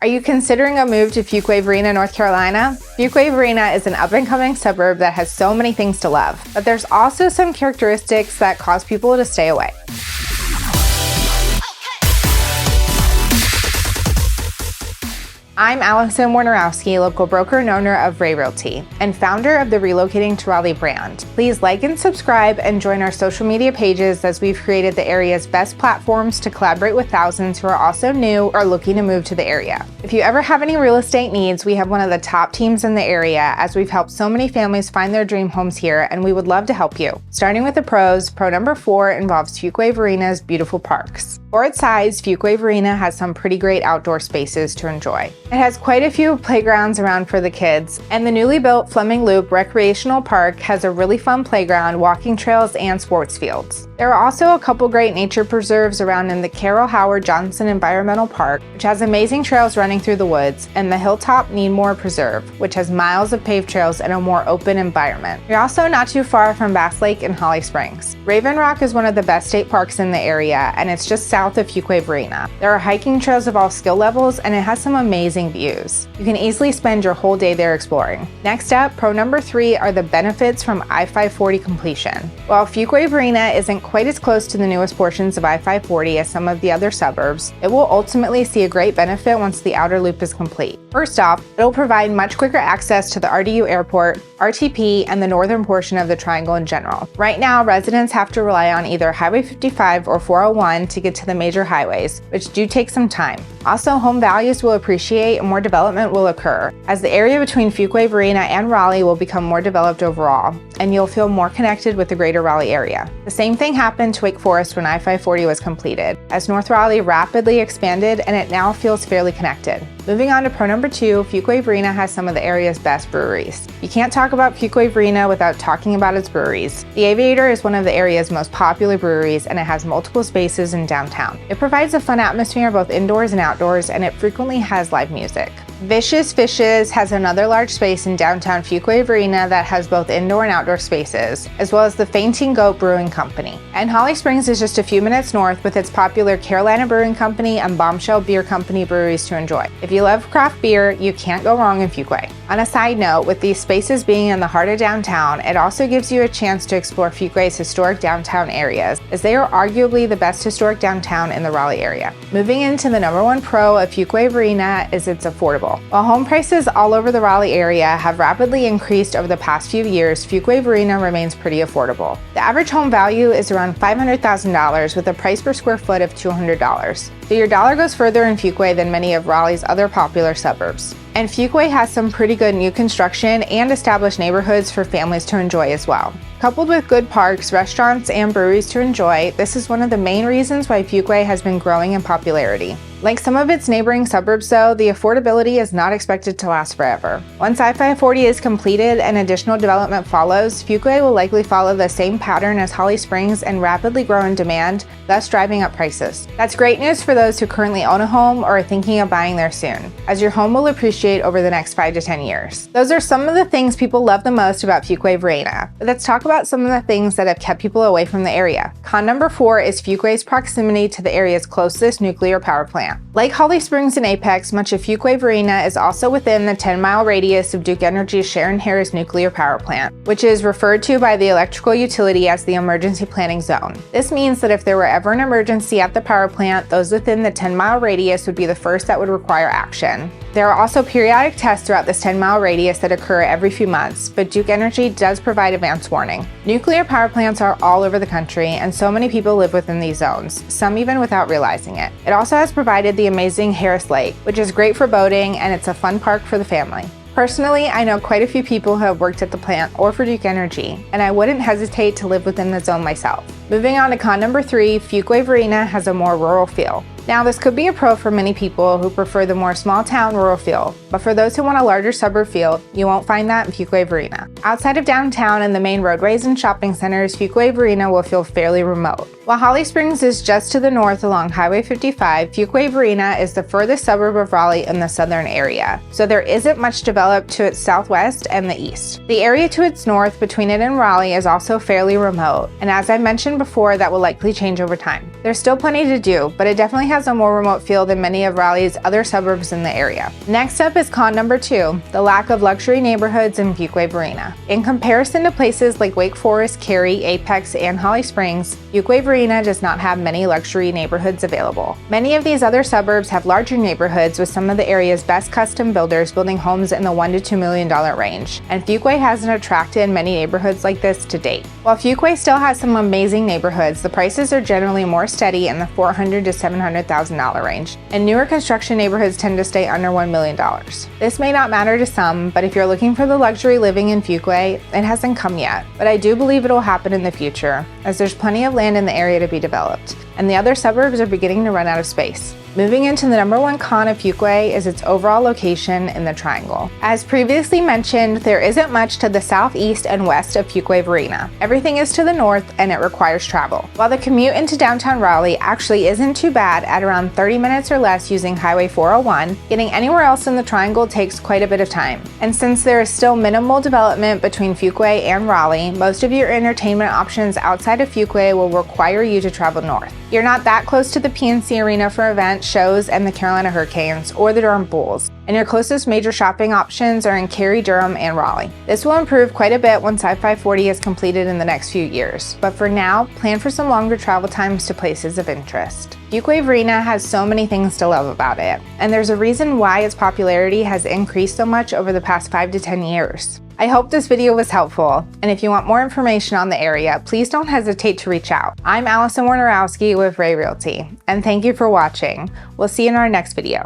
Are you considering a move to Fuquay-Varina, North Carolina? Fuquay-Varina is an up-and-coming suburb that has so many things to love, but there's also some characteristics that cause people to stay away. I'm Allison Warnerowski, local broker and owner of Realty, and founder of the Relocating to Raleigh brand. Please like and subscribe and join our social media pages as we've created the area's best platforms to collaborate with thousands who are also new or looking to move to the area. If you ever have any real estate needs, we have one of the top teams in the area as we've helped so many families find their dream homes here, and we would love to help you. Starting with the pros, pro number 4 involves Fuquay-Varina's beautiful parks. For its size, Fuquay-Varina has some pretty great outdoor spaces to enjoy. It has quite a few playgrounds around for the kids, and the newly built Fleming Loop Recreational Park has a really fun playground, walking trails, and sports fields. There are also a couple great nature preserves around in the Carol Howard Johnson Environmental Park, which has amazing trails running through the woods, and the Hilltop Needmore Preserve, which has miles of paved trails and a more open environment. You're also not too far from Bass Lake and Holly Springs. Raven Rock is one of the best state parks in the area, and it's just south of Fuquay-Varina. There are hiking trails of all skill levels, and it has some amazing views. You can easily spend your whole day there exploring. Next up, pro number 3 are the benefits from I-540 completion. While Fuquay-Varina isn't quite as close to the newest portions of I-540 as some of the other suburbs, it will ultimately see a great benefit once the outer loop is complete. First off, it'll provide much quicker access to the RDU airport, RTP, and the northern portion of the triangle in general. Right now, residents have to rely on either Highway 55 or 401 to get to the major highways, which do take some time. Also, home values will appreciate and more development will occur, as the area between Fuquay-Varina and Raleigh will become more developed overall, and you'll feel more connected with the greater Raleigh area. The same thing happened to Wake Forest when I-540 was completed, as North Raleigh rapidly expanded and it now feels fairly connected. Moving on to pro number 2, Fuquay-Varina has some of the area's best breweries. You can't talk about Fuquay-Varina without talking about its breweries. The Aviator is one of the area's most popular breweries, and it has multiple spaces in downtown. It provides a fun atmosphere both indoors and outdoors, and it frequently has live music. Vicious Fishes has another large space in downtown Fuquay-Varina that has both indoor and outdoor spaces, as well as the Fainting Goat Brewing Company. And Holly Springs is just a few minutes north with its popular Carolina Brewing Company and Bombshell Beer Company breweries to enjoy. If you love craft beer, you can't go wrong in Fuquay. On a side note, with these spaces being in the heart of downtown, it also gives you a chance to explore Fuquay's historic downtown areas, as they are arguably the best historic downtown in the Raleigh area. Moving into the number 1 pro of Fuquay-Varina is it's affordable. While home prices all over the Raleigh area have rapidly increased over the past few years, Fuquay-Varina remains pretty affordable. The average home value is around $500,000 with a price per square foot of $200. So your dollar goes further in Fuquay than many of Raleigh's other popular suburbs. And Fuquay has some pretty good new construction and established neighborhoods for families to enjoy as well. Coupled with good parks, restaurants, and breweries to enjoy, this is one of the main reasons why Fuquay has been growing in popularity. Like some of its neighboring suburbs though, the affordability is not expected to last forever. Once I-540 is completed and additional development follows, Fuquay will likely follow the same pattern as Holly Springs and rapidly grow in demand, thus driving up prices. That's great news for those who currently own a home or are thinking of buying there soon, as your home will appreciate over the next 5 to 10 years. Those are some of the things people love the most about Fuquay-Varina, but let's talk about some of the things that have kept people away from the area. Con number 4 is Fuquay's proximity to the area's closest nuclear power plant. Like Holly Springs and Apex, much of Fuquay-Varina is also within the 10-mile radius of Duke Energy's Sharon Harris nuclear power plant, which is referred to by the electrical utility as the emergency planning zone. This means that if there were ever an emergency at the power plant, those within the 10-mile radius would be the first that would require action. There are also periodic tests throughout this 10-mile radius that occur every few months, but Duke Energy does provide advance warning. Nuclear power plants are all over the country, and so many people live within these zones, some even without realizing it. It also has provided the amazing Harris Lake, which is great for boating, and it's a fun park for the family. Personally, I know quite a few people who have worked at the plant or for Duke Energy, and I wouldn't hesitate to live within the zone myself. Moving on to con number 3, Fuquay-Varina has a more rural feel. Now, this could be a pro for many people who prefer the more small-town rural feel, but for those who want a larger suburb feel, you won't find that in Fuquay-Varina. Outside of downtown and the main roadways and shopping centers, Fuquay-Varina will feel fairly remote. While Holly Springs is just to the north along Highway 55, Fuquay-Varina is the furthest suburb of Raleigh in the southern area, so there isn't much developed to its southwest and the east. The area to its north between it and Raleigh is also fairly remote, and as I mentioned before that will likely change over time. There's still plenty to do, but it definitely has a more remote feel than many of Raleigh's other suburbs in the area. Next up is con number 2, the lack of luxury neighborhoods in Fuquay-Varina. In comparison to places like Wake Forest, Cary, Apex, and Holly Springs, Fuquay-Varina does not have many luxury neighborhoods available. Many of these other suburbs have larger neighborhoods with some of the area's best custom builders building homes in the $1 to $2 million range, and Fuquay hasn't attracted many neighborhoods like this to date. While Fuquay still has some amazing neighborhoods, the prices are generally more steady in the $400,000 to $700,000 range, and newer construction neighborhoods tend to stay under $1 million. This may not matter to some, but if you're looking for the luxury living in Fuquay, it hasn't come yet, but I do believe it'll happen in the future, as there's plenty of land in the area to be developed, and the other suburbs are beginning to run out of space. Moving into the number 1 con of Fuquay is its overall location in the triangle. As previously mentioned, there isn't much to the southeast and west of Fuquay-Varina. Everything is to the north and it requires travel. While the commute into downtown Raleigh actually isn't too bad at around 30 minutes or less using Highway 401, getting anywhere else in the triangle takes quite a bit of time. And since there is still minimal development between Fuquay and Raleigh, most of your entertainment options outside of Fuquay will require you to travel north. You're not that close to the PNC Arena for events, shows, and the Carolina Hurricanes or the Durham Bulls, and your closest major shopping options are in Cary, Durham, and Raleigh. This will improve quite a bit once I-540 is completed in the next few years, but for now, plan for some longer travel times to places of interest. Fuquay-Varina has so many things to love about it, and there's a reason why its popularity has increased so much over the past 5 to 10 years. I hope this video was helpful, and if you want more information on the area, please don't hesitate to reach out. I'm Allison Warnerowski with Realty, and thank you for watching. We'll see you in our next video.